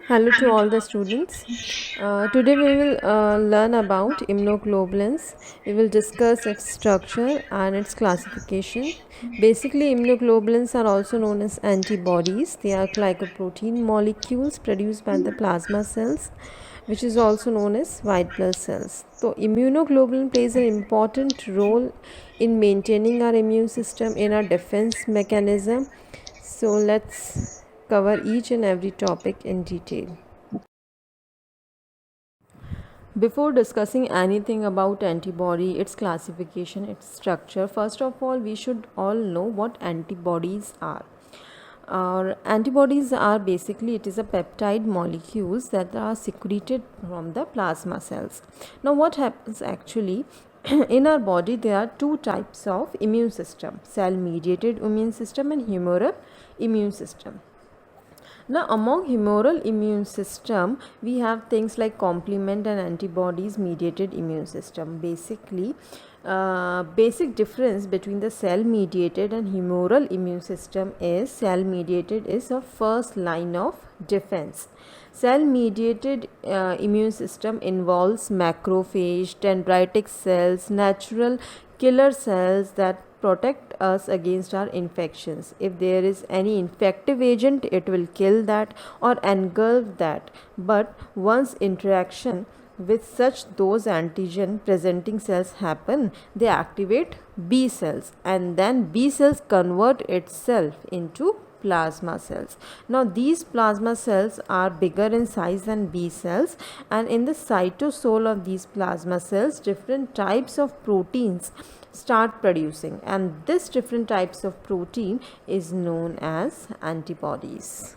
Hello to all the students. Today we will learn about immunoglobulins. We will discuss its structure and its classification. Basically, immunoglobulins are also known as antibodies. They are glycoprotein molecules produced by the plasma cells, which is also known as white blood cells. So, immunoglobulin plays an important role in maintaining our immune system in our defense mechanism. So, let's cover each and every topic in detail. Before discussing anything about antibody, its classification, its structure, first of all, we should all know what antibodies are. Antibodies are basically it is a peptide molecules that are secreted from the plasma cells. Now, what happens actually? In our body, there are two types of immune system: cell-mediated immune system and humoral immune system. Now, among humoral immune system, we have things like complement and antibodies mediated immune system. Basically, basic difference between the cell mediated and humoral immune system is cell mediated is a first line of defense. Cell mediated immune system involves macrophage, dendritic cells, natural killer cells that protect us against our infections. If there is any infective agent, it will kill that or engulf that. But once interaction with such those antigen presenting cells happen, they activate B cells, and then B cells convert itself into plasma cells. Now, these plasma cells are bigger in size than B cells, and in the cytosol of these plasma cells, different types of proteins start producing, and this different types of protein is known as antibodies.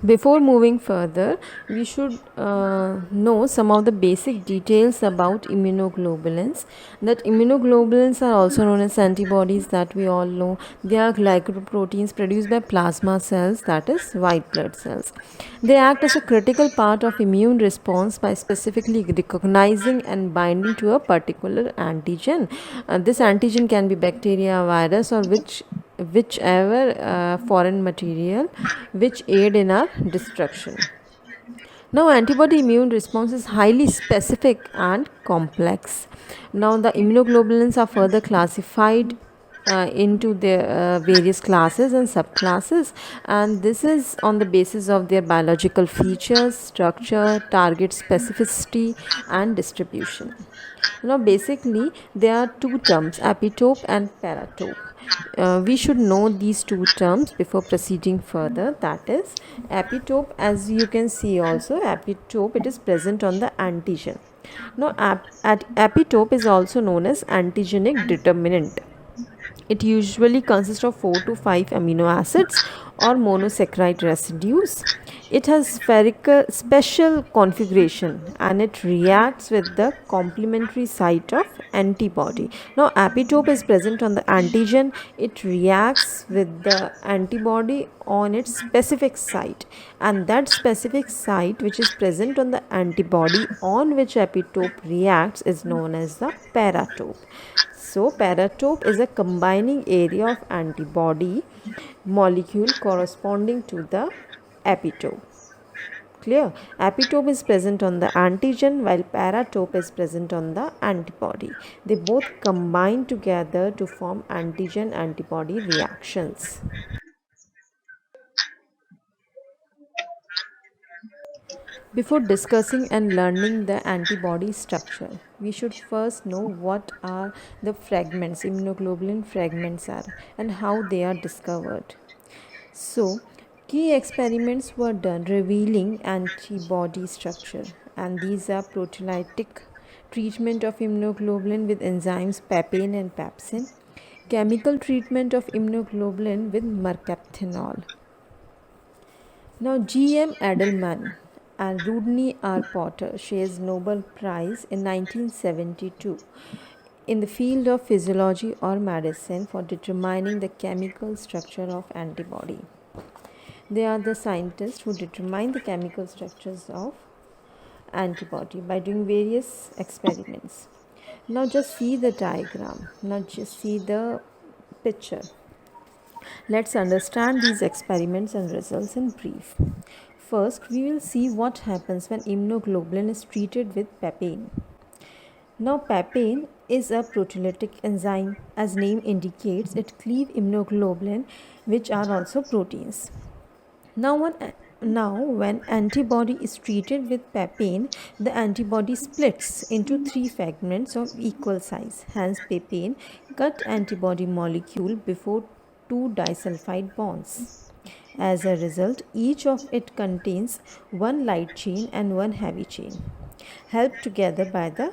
Before moving further, we should know some of the basic details about immunoglobulins. That immunoglobulins are also known as antibodies, that we all know. They are glycoproteins produced by plasma cells, that is white blood cells. They act as a critical part of immune response by specifically recognizing and binding to a particular antigen. This antigen can be bacteria, virus, or whichever foreign material which aid in our destruction. Now, antibody immune response is highly specific and complex. Now, the immunoglobulins are further classified into their various classes and subclasses, and this is on the basis of their biological features, structure, target specificity, and distribution. Now, basically, there are two terms, epitope and paratope. We should know these two terms before proceeding further. That is, epitope, as you can see also, epitope, it is present on the antigen. Now, epitope is also known as antigenic determinant. It usually consists of 4 to 5 amino acids or monosaccharide residues. It has spherical special configuration and it reacts with the complementary site of antibody. Now, epitope is present on the antigen. It reacts with the antibody on its specific site, and that specific site which is present on the antibody on which epitope reacts is known as the paratope. So, paratope is a combining area of antibody molecule corresponding to the epitope. Clear? Epitope is present on the antigen while paratope is present on the antibody. They both combine together to form antigen antibody reactions. Before discussing and learning the antibody structure, we should first know what are the fragments, immunoglobulin fragments are, and how they are discovered. So, key experiments were done revealing antibody structure, and these are proteolytic treatment of immunoglobulin with enzymes papain and pepsin, chemical treatment of immunoglobulin with mercaptanol. Now, G.M. Edelman and Rodney R. Potter shares Nobel Prize in 1972 in the field of physiology or medicine for determining the chemical structure of antibody. They are the scientists who determine the chemical structures of antibody by doing various experiments. Now just see the diagram. Now just see the picture. Let's understand these experiments and results in brief. First, we will see what happens when immunoglobulin is treated with papain. Now, papain is a proteolytic enzyme. As name indicates, it cleaves immunoglobulin, which are also proteins. When antibody is treated with papain, the antibody splits into three fragments of equal size. Hence, papain cut antibody molecule before two disulfide bonds. As a result, each of it contains one light chain and one heavy chain, held together by the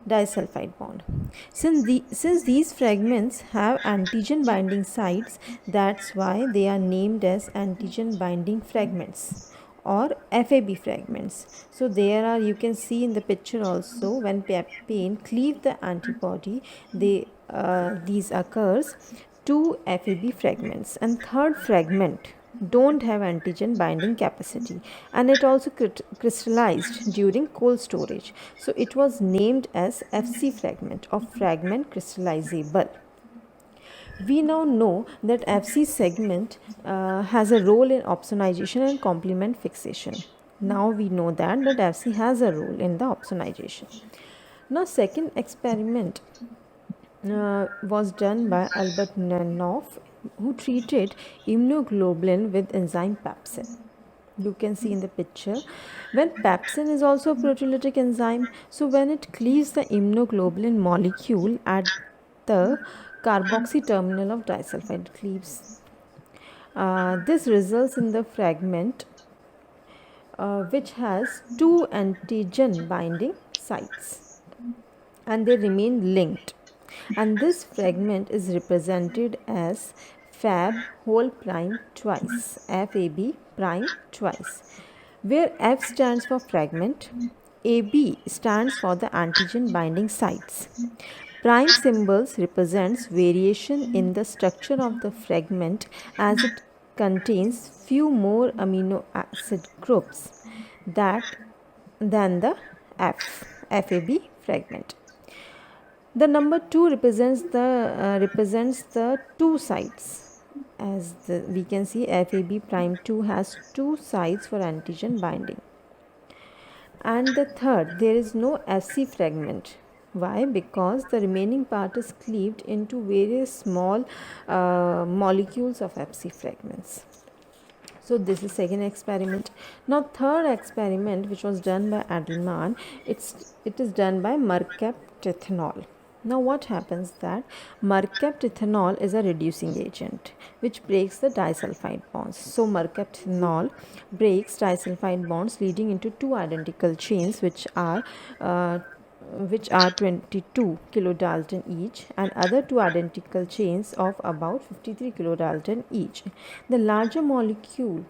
disulfide bond. Since these fragments have antigen binding sites, that's why they are named as antigen binding fragments or FAB fragments. So there are, you can see in the picture also, when papain cleave the antibody, these occurs two FAB fragments, and third fragment don't have antigen binding capacity, and it also crystallized during cold storage, so it was named as FC fragment or fragment crystallizable. We now know that FC segment has a role in opsonization and complement fixation. Now we know that FC has a role in the opsonization. Now, second experiment was done by Albert Nanoff, who treated immunoglobulin with enzyme pepsin. You can see in the picture, when pepsin is also a proteolytic enzyme, so when it cleaves the immunoglobulin molecule at the carboxy terminal of disulfide, cleaves. This results in the fragment which has two antigen binding sites, and they remain linked, and this fragment is represented as fab whole prime twice, FAB prime twice, where F stands for fragment, AB stands for the antigen binding sites. Prime symbols represents variation in the structure of the fragment, as it contains few more amino acid groups than the FAB fragment. The number 2 represents the two sides, as we can see FAB prime 2 has two sides for antigen binding. And the third, there is no FC fragment. Why? Because the remaining part is cleaved into various small molecules of FC fragments. So this is second experiment. Now third experiment, which was done by Adelman, it is done by mercaptithanol. Now what happens that mercaptithanol is a reducing agent which breaks the disulfide bonds. So mercaptithanol breaks disulfide bonds, leading into two identical chains which are 22 kilodalton each, and other two identical chains of about 53 kilodalton each. The larger molecule,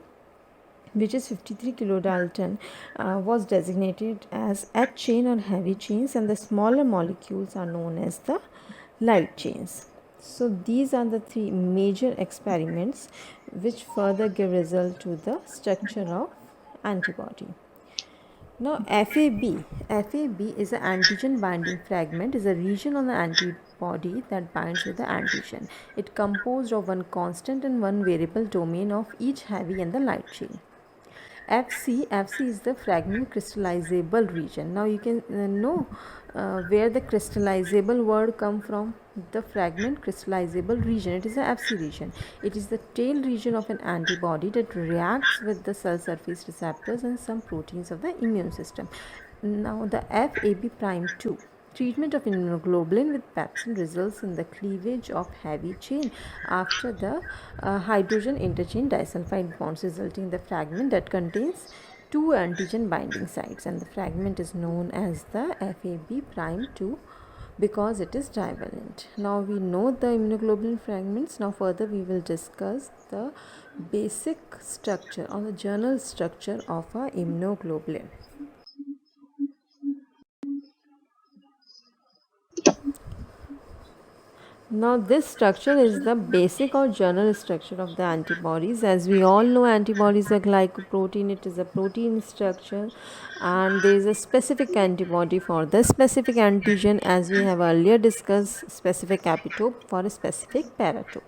which is 53 kilodalton, was designated as H chain or heavy chains, and the smaller molecules are known as the light chains. So these are the three major experiments which further give result to the structure of antibody. Now FAB is an antigen binding fragment, is a region on the antibody that binds with the antigen. It composed of one constant and one variable domain of each heavy and the light chain. FC is the fragment crystallizable region. Now you can know where the crystallizable word come from. The fragment crystallizable region, it is a FC region. It is the tail region of an antibody that reacts with the cell surface receptors and some proteins of the immune system. Now the FAB prime 2 treatment of immunoglobulin with pepsin results in the cleavage of heavy chain after the hydrogen interchange disulfide bonds, resulting in the fragment that contains two antigen binding sites, and the fragment is known as the FAB prime 2 because it is divalent. Now we know the immunoglobulin fragments. Now further we will discuss the basic structure or the general structure of a immunoglobulin. Now this structure is the basic or general structure of the antibodies. As we all know, antibodies are glycoprotein. It is a protein structure, and there is a specific antibody for the specific antigen, as we have earlier discussed, specific epitope for a specific paratope.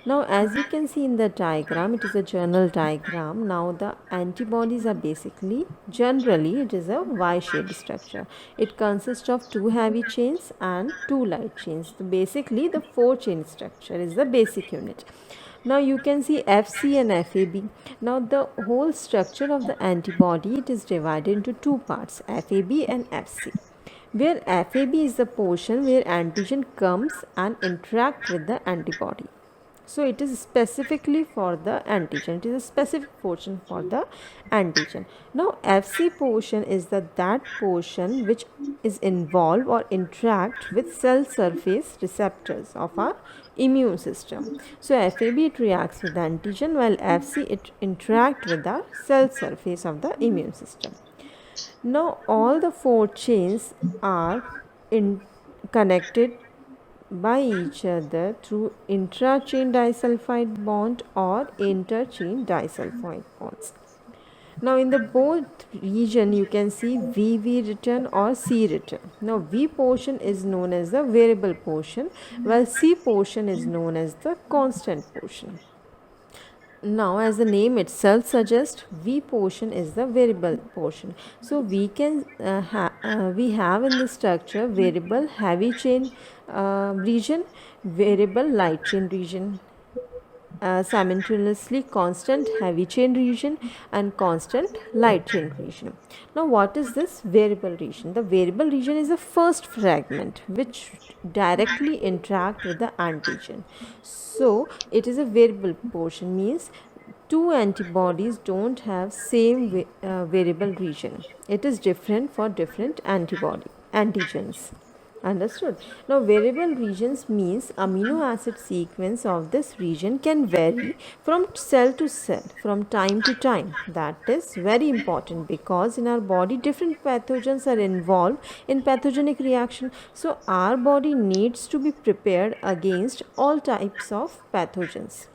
Now, as you can see in the diagram, it is a journal diagram. Now, the antibodies are basically, generally, it is a Y-shaped structure. It consists of two heavy chains and two light chains. So basically, the four-chain structure is the basic unit. Now you can see FC and FAB. Now the whole structure of the antibody, it is divided into two parts, FAB and FC, where FAB is the portion where antigen comes and interact with the antibody. So it is specifically for the antigen. It is a specific portion for the antigen. Now FC portion is that portion which is involved or interact with cell surface receptors of our immune system. So FAB, it reacts with antigen, while FC, it interact with the cell surface of the immune system. Now all the four chains are connected by each other through intra-chain disulfide bond or inter-chain disulfide bonds. Now in the both region you can see VV written or C written. Now V portion is known as the variable portion, while C portion is known as the constant portion. Now as the name itself suggests, V portion is the variable portion. So we can we have in the structure variable heavy chain region, variable light chain region, simultaneously constant heavy chain region and constant light chain region. Now what is this variable region? The variable region is the first fragment which directly interact with the antigen. So it is a variable portion, means two antibodies don't have same variable region. It is different for different antigens. Understood? Now variable regions means amino acid sequence of this region can vary from cell to cell, from time to time. That is very important because in our body different pathogens are involved in pathogenic reaction. So our body needs to be prepared against all types of pathogens.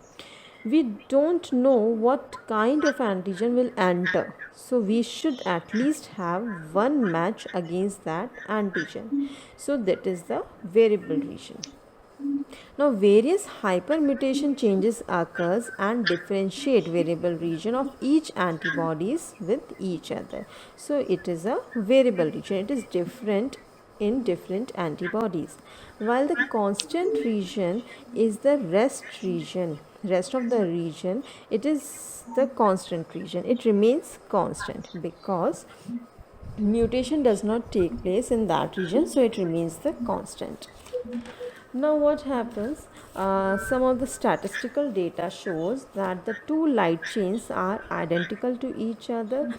We don't know what kind of antigen will enter, so we should at least have one match against that antigen. So that is the variable region. Now various hypermutation changes occurs and differentiate variable region of each antibodies with each other. So it is a variable region. It is different in different antibodies, while the constant region is the rest of the region, it is the constant region. It remains constant because mutation does not take place in that region, so it remains the constant. Now what happens, some of the statistical data shows that the two light chains are identical to each other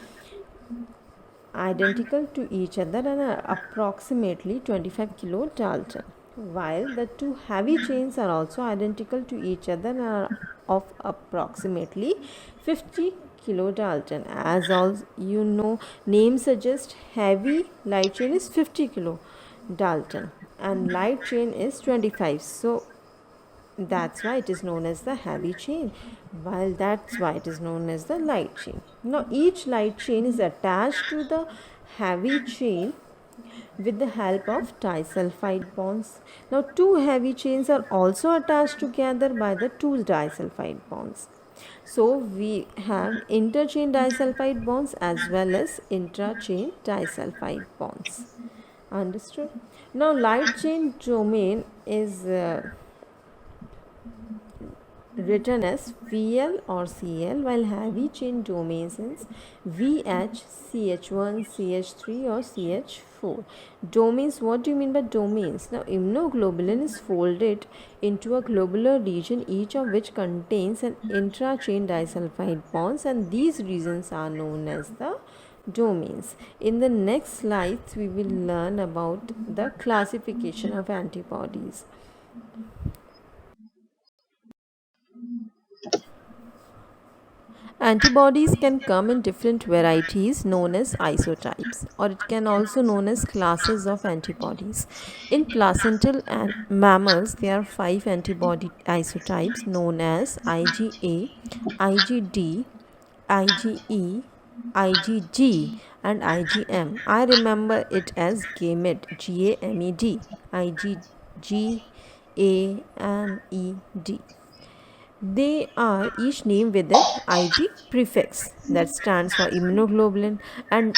and are approximately 25 kilodalton, while the two heavy chains are also identical to each other and are of approximately 50 kilodalton. As all you know, name suggests heavy light chain is 50 kilodalton and light chain is 25. So that's why it is known as the heavy chain, while that's why it is known as the light chain. Now each light chain is attached to the heavy chain with the help of disulfide bonds. Now two heavy chains are also attached together by the two disulfide bonds. So we have interchain disulfide bonds as well as intrachain disulfide bonds. Understood? Now light chain domain is written as VL or CL, while heavy chain domains is VH, CH1, CH3 or CH4. Domains, what do you mean by domains? Now immunoglobulin is folded into a globular region, each of which contains an intra-chain disulfide bonds, and these regions are known as the domains. In the next slides we will learn about the classification of antibodies. Antibodies can come in different varieties known as isotypes, or it can also known as classes of antibodies. In placental mammals, there are 5 antibody isotypes known as IgA, IgD, IgE, IgG and IgM. I remember it as GAMED, GAMED, IgG, AMED. They are each named with an IG prefix that stands for immunoglobulin, and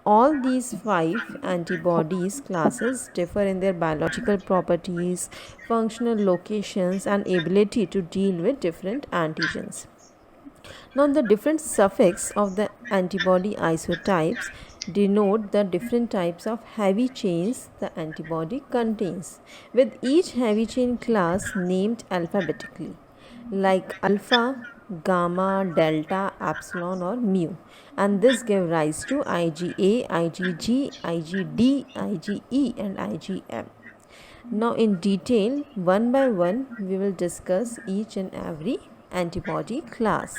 all these five antibodies classes differ in their biological properties, functional locations, and ability to deal with different antigens. Now, the different suffix of the antibody isotypes denote the different types of heavy chains the antibody contains, with each heavy chain class named alphabetically, like alpha, gamma, delta, epsilon, or mu, and this gave rise to IgA, IgG, IgD, IgE, and IgM. Now, in detail, one by one, we will discuss each and every antibody class.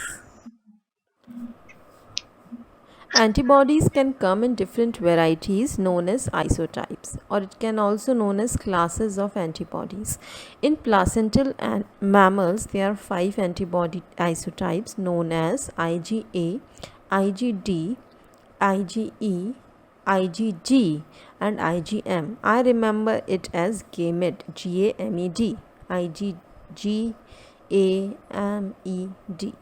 Antibodies can come in different varieties known as isotypes, or it can also known as classes of antibodies. In placental mammals, there are five antibody isotypes known as IgA, IgD, IgE, IgG, and IgM. I remember it as GAMED, GAMED, IgG, AMED.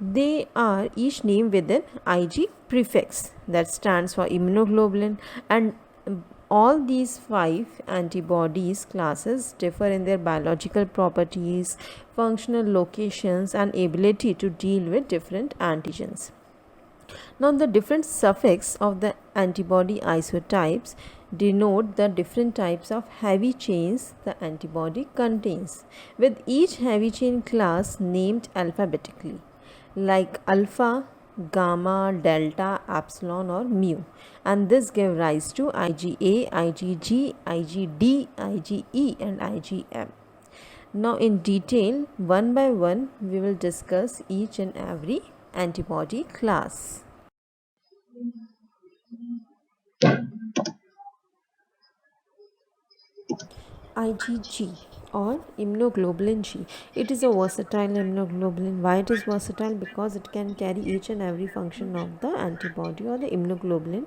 They are each named with an IG prefix that stands for immunoglobulin, and all these five antibodies classes differ in their biological properties, functional locations, and ability to deal with different antigens. Now, the different suffix of the antibody isotypes denote the different types of heavy chains the antibody contains, with each heavy chain class named alphabetically, like alpha, gamma, delta, epsilon, or mu, and this gave rise to IgA, IgG, IgD, IgE, and IgM. Now, in detail, one by one, we will discuss each and every antibody class. IgG or immunoglobulin G. It is a versatile immunoglobulin. Why it is versatile? Because it can carry each and every function of the antibody or the immunoglobulin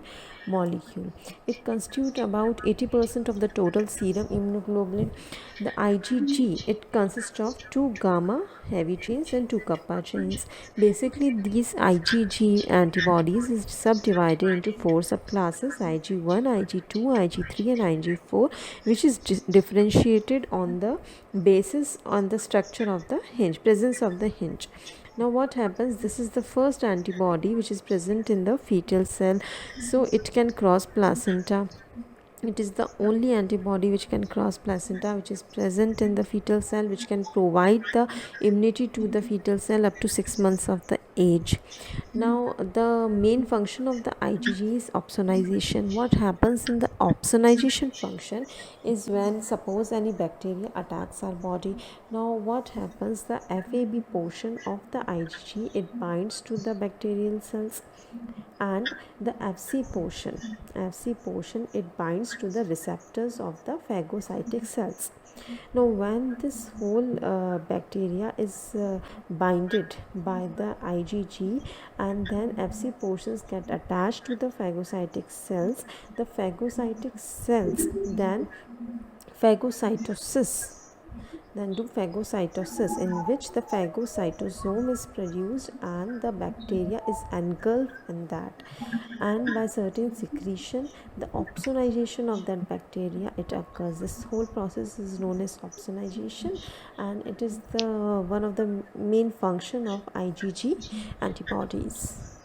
molecule. It constitutes about 80% of the total serum immunoglobulin. The IgG, it consists of 2 gamma heavy chains and 2 kappa chains. Basically, these IgG antibodies is subdivided into 4 subclasses: Ig1, Ig2, Ig3, and Ig4, which is differentiated on the basis on the structure of the hinge, presence of the hinge. Now what happens, this is the first antibody which is present in the fetal cell, so it can cross placenta. It is the only antibody which can cross placenta, which is present in the fetal cell, which can provide the immunity to the fetal cell up to 6 months of the age. Now, the main function of the IgG is opsonization. What happens in the opsonization function is when suppose any bacteria attacks our body. Now, what happens, the FAB portion of the IgG, it binds to the bacterial cells, and the FC portion it binds to the receptors of the phagocytic cells. Now when this whole bacteria is binded by the IgG, and then FC portions get attached to the phagocytic cells, the phagocytic cells then phagocytosis do phagocytosis, in which the phagocytosome is produced and the bacteria is engulfed in that, and by certain secretion the opsonization of that bacteria it occurs. This whole process is known as opsonization, and it is the one of the main function of IgG antibodies.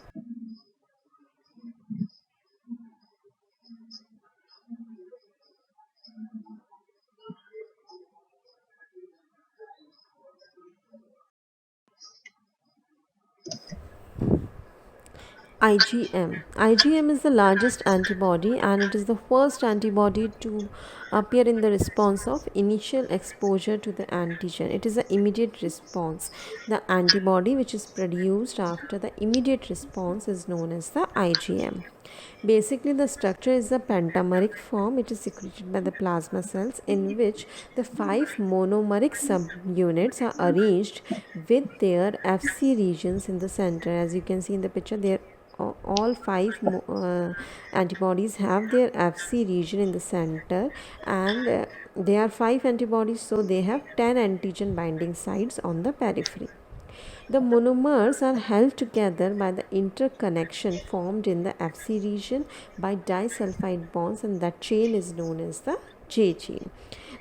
IgM. IgM is the largest antibody, and it is the first antibody to appear in the response of initial exposure to the antigen. It is an immediate response. The antibody which is produced after the immediate response is known as the IgM. Basically, the structure is a pentameric form. It is secreted by the plasma cells, in which the 5 monomeric subunits are arranged with their FC regions in the center. As you can see in the picture, there all five antibodies have their Fc region in the center, and they are 5 antibodies, so they have 10 antigen binding sites on the periphery. The monomers are held together by the interconnection formed in the Fc region by disulfide bonds, and that chain is known as the J chain.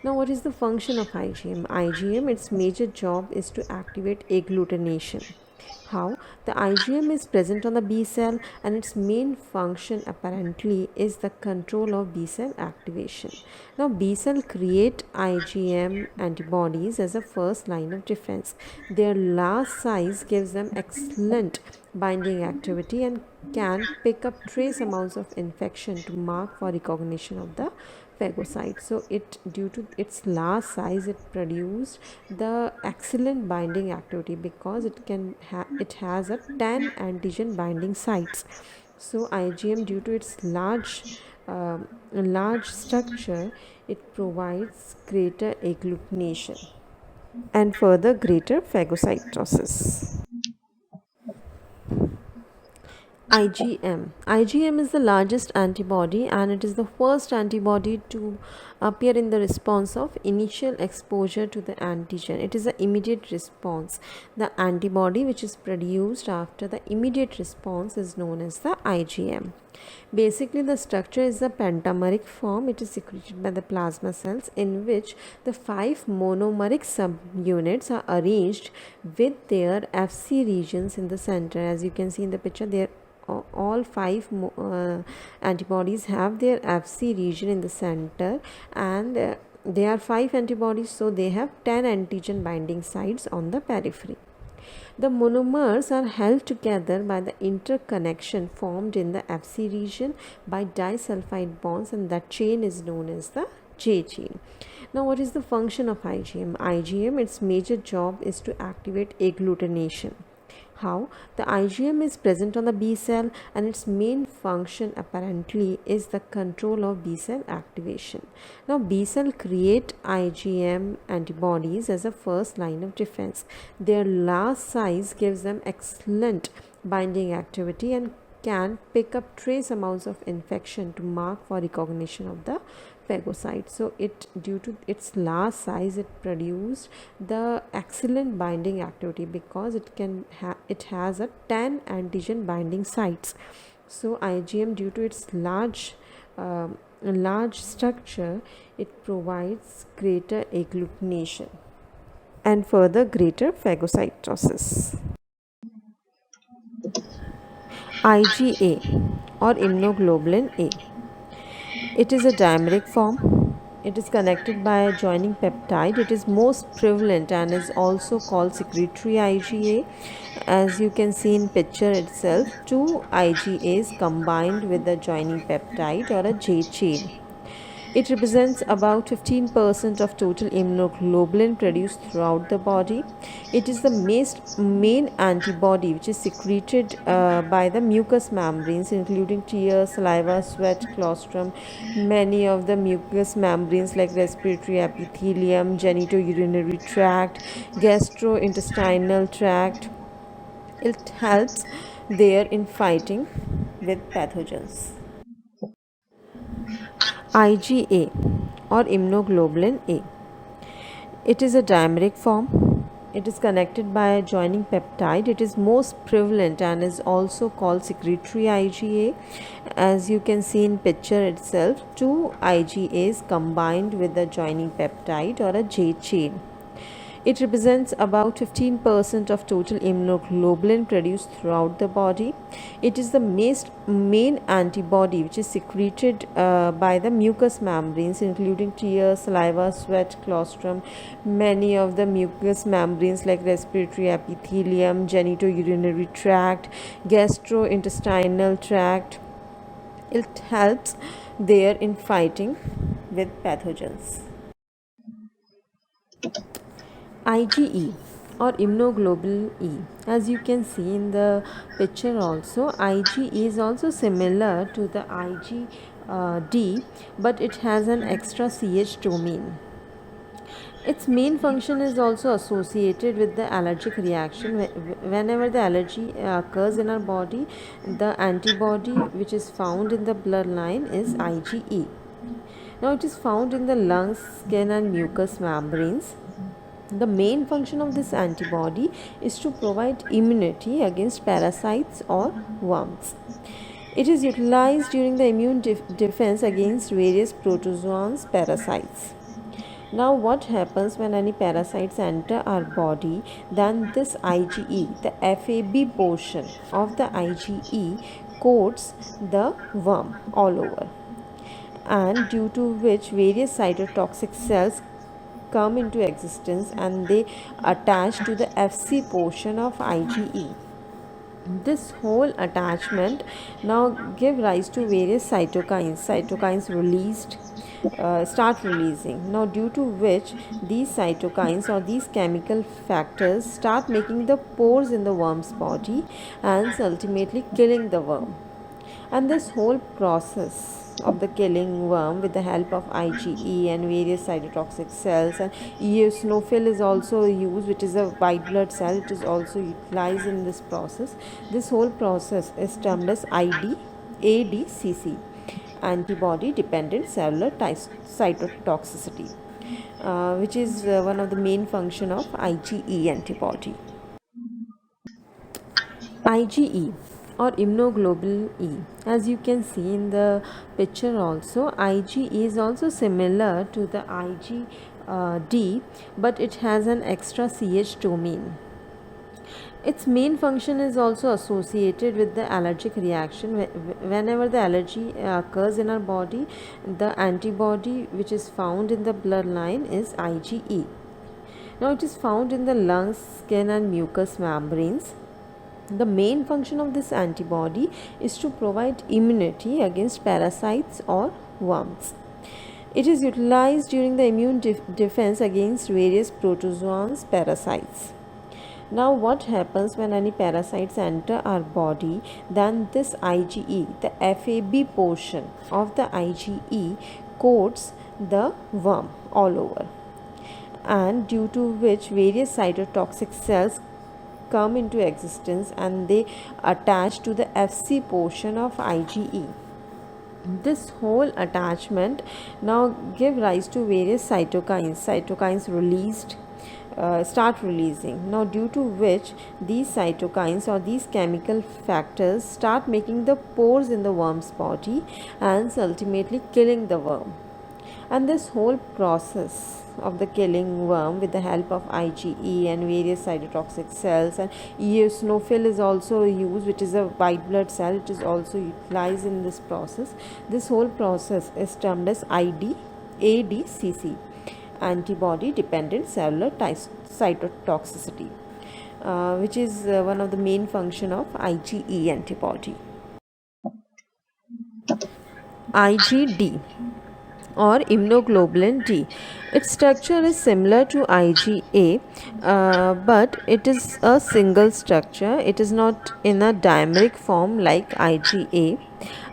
Now, what is the function of IgM? IgM, its major job is to activate agglutination. How? The IgM is present on the B cell, and its main function apparently is the control of B cell activation. Now, B cell create IgM antibodies as a first line of defense. Their large size gives them excellent binding activity and can pick up trace amounts of infection to mark for recognition of the phagocyte. So it, due to its large size, it produced the excellent binding activity because it has a 10 antigen binding sites. So IgM, due to its large structure, it provides greater agglutination and further greater phagocytosis. IgM is the largest antibody, and it is the first antibody to appear in the response of initial exposure to the antigen. It is an immediate response. The antibody which is produced after the immediate response is known as the IgM. Basically, the structure is a pentameric form. It is secreted by the plasma cells, in which the 5 monomeric subunits are arranged with their Fc regions in the center. As you can see in the picture, there all 5 antibodies have their Fc region in the center, and they are 5 antibodies, so they have 10 antigen binding sites on the periphery. The monomers are held together by the interconnection formed in the Fc region by disulfide bonds, and that chain is known as the J chain. Now, what is the function of IgM? IgM, its major job is to activate agglutination. How? The IgM is present on the B cell, and its main function apparently is the control of B cell activation. Now, B cell create IgM antibodies as a first line of defense. Their large size gives them excellent binding activity and can pick up trace amounts of infection to mark for recognition of the phagocyte. So it, due to its large size, it produced the excellent binding activity because it has a 10 antigen binding sites. So IgM, due to its large structure, it provides greater agglutination and further greater phagocytosis. IgA, or immunoglobulin A. It is a dimeric form. It is connected by a joining peptide. It is most prevalent and is also called secretory IgA. As you can see in picture itself, 2 IgAs combined with the joining peptide, or a J chain. It represents about 15% of total immunoglobulin produced throughout the body. It is the main antibody which is secreted by the mucous membranes, including tears, saliva, sweat, colostrum. Many of the mucous membranes like respiratory epithelium, genitourinary tract, gastrointestinal tract. It helps there in fighting with pathogens. IgA, or immunoglobulin A. It is a dimeric form. It is connected by a joining peptide. It is most prevalent and is also called secretory IgA. As you can see in picture itself, 2 IgAs combined with the joining peptide, or a J chain. It represents about 15% of total immunoglobulin produced throughout the body. It is the main antibody which is secreted by the mucous membranes, including tears, saliva, sweat, colostrum. Many of the mucous membranes like respiratory epithelium, genitourinary tract, gastrointestinal tract. It helps there in fighting with pathogens. IgE, or immunoglobulin E. As you can see in the picture also, IgE is also similar to the IgD, but it has an extra CH domain. Its main function is also associated with the allergic reaction. Whenever the allergy occurs in our body, the antibody which is found in the bloodline is IgE. Now, it is found in the lungs, skin, and mucous membranes. The main function of this antibody is to provide immunity against parasites or worms. It is utilized during the immune defense against various protozoans parasites. Now, what happens when any parasites enter our body? Then this IgE, the FAB portion of the IgE, coats the worm all over, and due to which various cytotoxic cells come into existence and they attach to the FC portion of IgE. This whole attachment now give rise to various cytokines released start releasing, now due to which these cytokines or these chemical factors start making the pores in the worm's body and ultimately killing the worm. And this whole process of the killing worm with the help of IgE and various cytotoxic cells, and eosinophil is also used, which is a white blood cell. It is also utilized in this process. This whole process is termed as ADCC, antibody dependent cellular cytotoxicity, which is one of the main function of IgE antibody. IgE or immunoglobulin E. As you can see in the picture also, IgE is also similar to the IgD, but it has an extra CH domain. Its main function is also associated with the allergic reaction. Whenever the allergy occurs in our body, the antibody which is found in the bloodline is IgE. Now, it is found in the lungs, skin, and mucous membranes. The main function of this antibody is to provide immunity against parasites or worms. It is utilized during the immune defense against various protozoans parasites. Now, what happens when any parasites enter our body? Then this IgE, the FAB portion of the IgE, coats the worm all over, and due to which various cytotoxic cells come into existence and they attach to the FC portion of IgE. This whole attachment now give rise to various cytokines released start releasing, now due to which these cytokines or these chemical factors start making the pores in the worm's body and ultimately killing the worm. And this whole process of the killing worm with the help of IgE and various cytotoxic cells, and eosinophil is also used, which is a white blood cell. It is also utilized in this process. This whole process is termed as ADCC, antibody dependent cellular cytotoxicity, which is one of the main function of IgE antibody. IgD or immunoglobulin D. Its structure is similar to IgA, but it is a single structure. It is not in a dimeric form like IgA.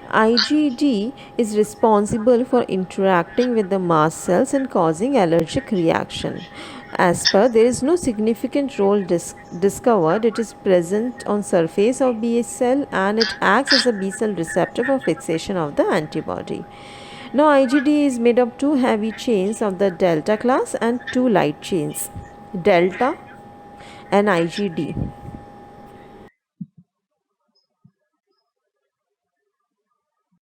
IgD is responsible for interacting with the mast cells and causing allergic reaction. As per, there is no significant role discovered. It is present on surface of B cell and it acts as a B cell receptor for fixation of the antibody. Now, IgD is made of two heavy chains of the delta class and two light chains, delta and IgD.